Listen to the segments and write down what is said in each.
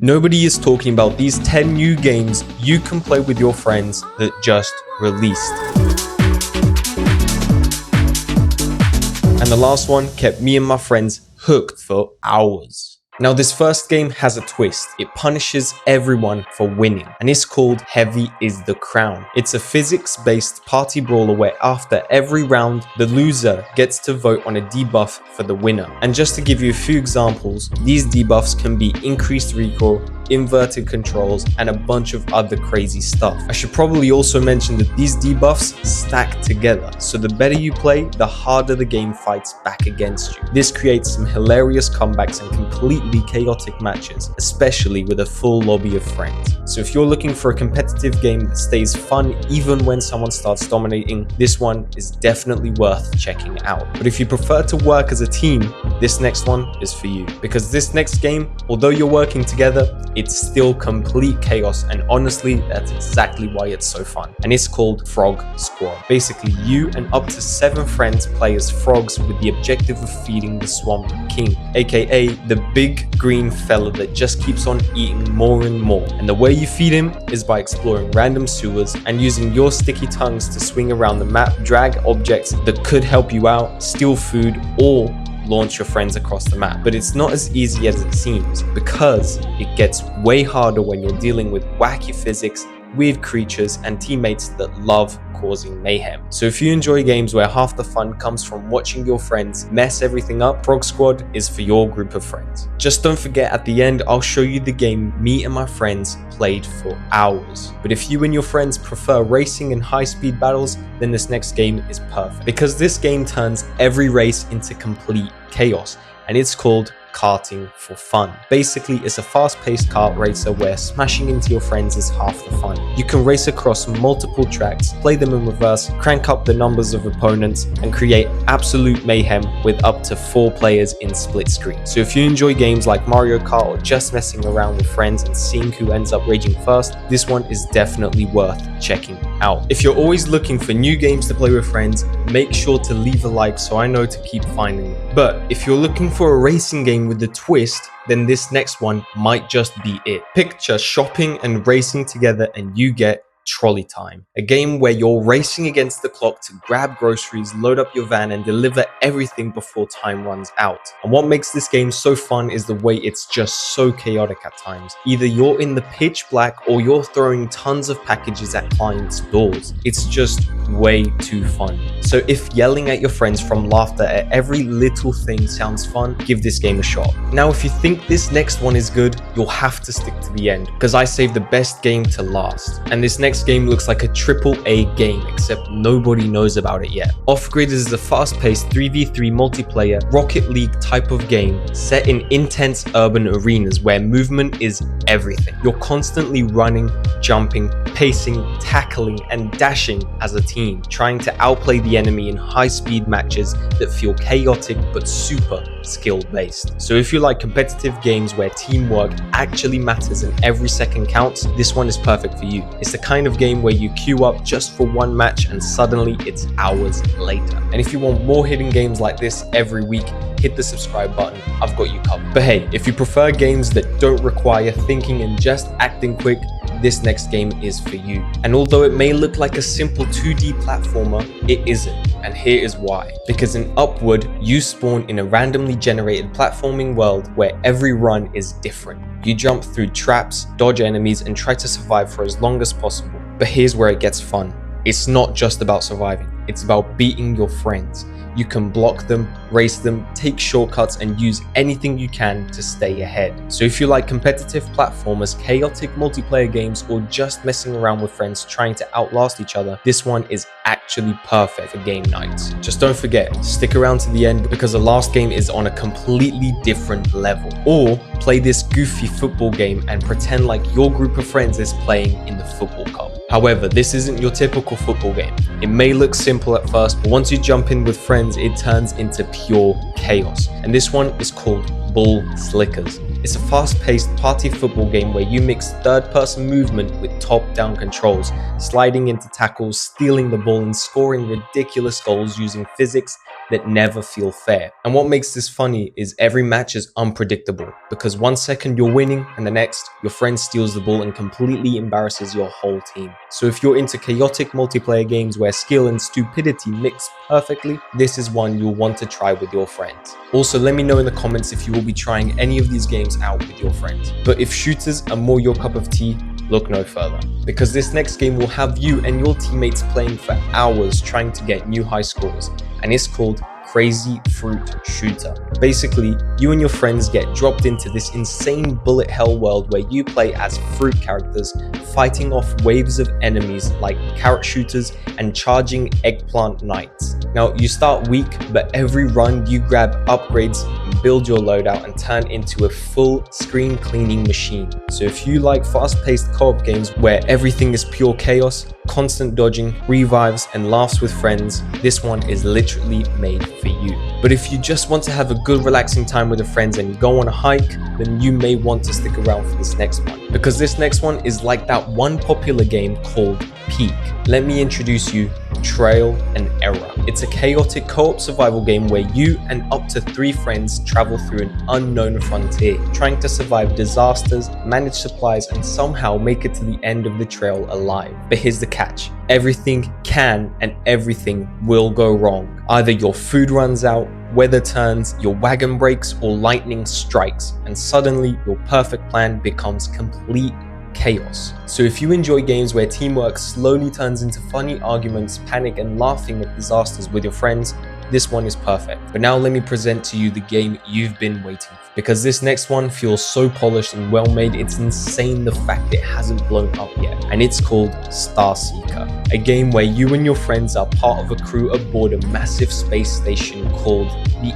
Nobody is talking about these 10 new games you can play with your friends that just released. And the last one kept me and my friends hooked for hours. Now this first game has a twist. It punishes everyone for winning, and it's called Heavy is the Crown. It's a physics-based party brawler where after every round, the loser gets to vote on a debuff for the winner. And just to give you a few examples, these debuffs can be increased recoil, inverted controls, and a bunch of other crazy stuff. I should probably also mention that these debuffs stack together, so the better you play, the harder the game fights back against you. This creates some hilarious comebacks and completely chaotic matches, especially with a full lobby of friends. So if you're looking for a competitive game that stays fun even when someone starts dominating, this one is definitely worth checking out. But if you prefer to work as a team, this next one is for you, because this next game, although you're working together, it's still complete chaos, and honestly, that's exactly why it's so fun. And it's called Frog Squad. Basically, you and up to 7 friends play as frogs with the objective of feeding the Swamp King, aka the big green fella that just keeps on eating more and more. And the way you feed him is by exploring random sewers and using your sticky tongues to swing around the map, drag objects that could help you out, steal food, or launch your friends across the map. But it's not as easy as it seems, because it gets way harder when you're dealing with wacky physics, weird creatures, and teammates that love causing mayhem. So if you enjoy games where half the fun comes from watching your friends mess everything up, Frog Squad is for your group of friends. Just don't forget, at the end I'll show you the game me and my friends played for hours. But if you and your friends prefer racing and high-speed battles, then this next game is perfect, because this game turns every race into complete chaos, and it's called Karting for Fun. Basically, it's a fast-paced kart racer where smashing into your friends is half the fun. You can race across multiple tracks, play them in reverse, crank up the numbers of opponents, and create absolute mayhem with up to 4 players in split screen. So if you enjoy games like Mario Kart or just messing around with friends and seeing who ends up raging first, this one is definitely worth checking out. If you're always looking for new games to play with friends, make sure to leave a like so I know to keep finding them. But if you're looking for a racing game with the twist, then this next one might just be it. Picture shopping and racing together and you get Trolley Time, a game where you're racing against the clock to grab groceries, load up your van, and deliver everything before time runs out. And what makes this game so fun is the way it's just so chaotic at times. Either you're in the pitch black or you're throwing tons of packages at clients' doors. It's just way too fun. So if yelling at your friends from laughter at every little thing sounds fun, give this game a shot. Now, if you think this next one is good, you'll have to stick to the end, because I saved the best game to last. And this next game looks like a AAA game, except nobody knows about it yet. Off-Grid is a fast-paced 3v3 multiplayer Rocket League type of game set in intense urban arenas where movement is everything. You're constantly running, jumping, pacing, tackling, and dashing as a team, trying to outplay the enemy in high-speed matches that feel chaotic but super skill-based. So if you like competitive games where teamwork actually matters and every second counts, this one is perfect for you. It's the kind of game where you queue up just for one match and suddenly it's hours later. And if you want more hidden games like this every week, hit the subscribe button. I've got you covered. But hey, if you prefer games that don't require thinking and just acting quick, this next game is for you. And although it may look like a simple 2D platformer, it isn't. And here is why. Because in Upward, you spawn in a randomly generated platforming world where every run is different. You jump through traps, dodge enemies, and try to survive for as long as possible. But here's where it gets fun. It's not just about surviving, it's about beating your friends. You can block them, race them, take shortcuts, and use anything you can to stay ahead. So if you like competitive platformers, chaotic multiplayer games, or just messing around with friends trying to outlast each other, this one is actually perfect for game nights. Just don't forget, stick around to the end, because the last game is on a completely different level. Or play this goofy football game and pretend like your group of friends is playing in the football cup. However, this isn't your typical football game. It may look simple at first, but once you jump in with friends, it turns into pure chaos. And this one is called Bull Slickers. It's a fast-paced party football game where you mix third-person movement with top-down controls, sliding into tackles, stealing the ball, and scoring ridiculous goals using physics that never feel fair. And what makes this funny is every match is unpredictable, because one second you're winning and the next your friend steals the ball and completely embarrasses your whole team. So if you're into chaotic multiplayer games where skill and stupidity mix perfectly, this is one you'll want to try with your friends. Also, let me know in the comments if you will be trying any of these games out with your friends. But if shooters are more your cup of tea, look no further, because this next game will have you and your teammates playing for hours trying to get new high scores, and it's called Crazy Fruit Shooter. Basically, you and your friends get dropped into this insane bullet hell world where you play as fruit characters, fighting off waves of enemies like carrot shooters and charging eggplant knights. Now, you start weak, but every run you grab upgrades and build your loadout and turn into a full screen cleaning machine. So if you like fast-paced co-op games where everything is pure chaos, constant dodging, revives, and laughs with friends, this one is literally made for you. But if you just want to have a good relaxing time with your friends and go on a hike, then you may want to stick around for this next one, because this next one is like that one popular game called Peak. Let me introduce you Trial and Error. It's a chaotic co-op survival game where you and up to 3 friends travel through an unknown frontier, trying to survive disasters, manage supplies, and somehow make it to the end of the trail alive. But here's the catch: everything can and everything will go wrong. Either your food runs out, weather turns, your wagon breaks, or lightning strikes, and suddenly your perfect plan becomes complete chaos. So if you enjoy games where teamwork slowly turns into funny arguments, panic, and laughing at disasters with your friends, this one is perfect. But now let me present to you the game you've been waiting for, because this next one feels so polished and well made, it's insane the fact it hasn't blown up yet. And it's called STARSEEKER, a game where you and your friends are part of a crew aboard a massive space station called the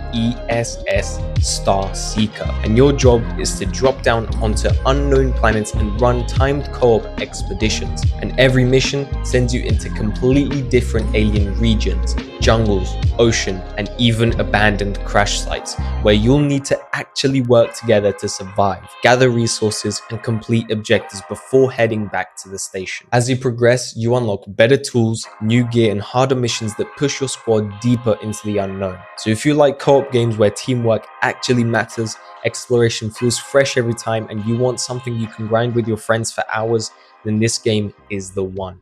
ESS STARSEEKER, and your job is to drop down onto unknown planets and run timed co-op expeditions. And every mission sends you into completely different alien regions, jungles, ocean, and even abandoned crash sites, where you'll need to actually work together to survive, gather resources, and complete objectives before heading back to the station. As you progress, you unlock better tools, new gear, and harder missions that push your squad deeper into the unknown. So if you like co-op games where teamwork actually matters, exploration feels fresh every time, and you want something you can grind with your friends for hours, then this game is the one.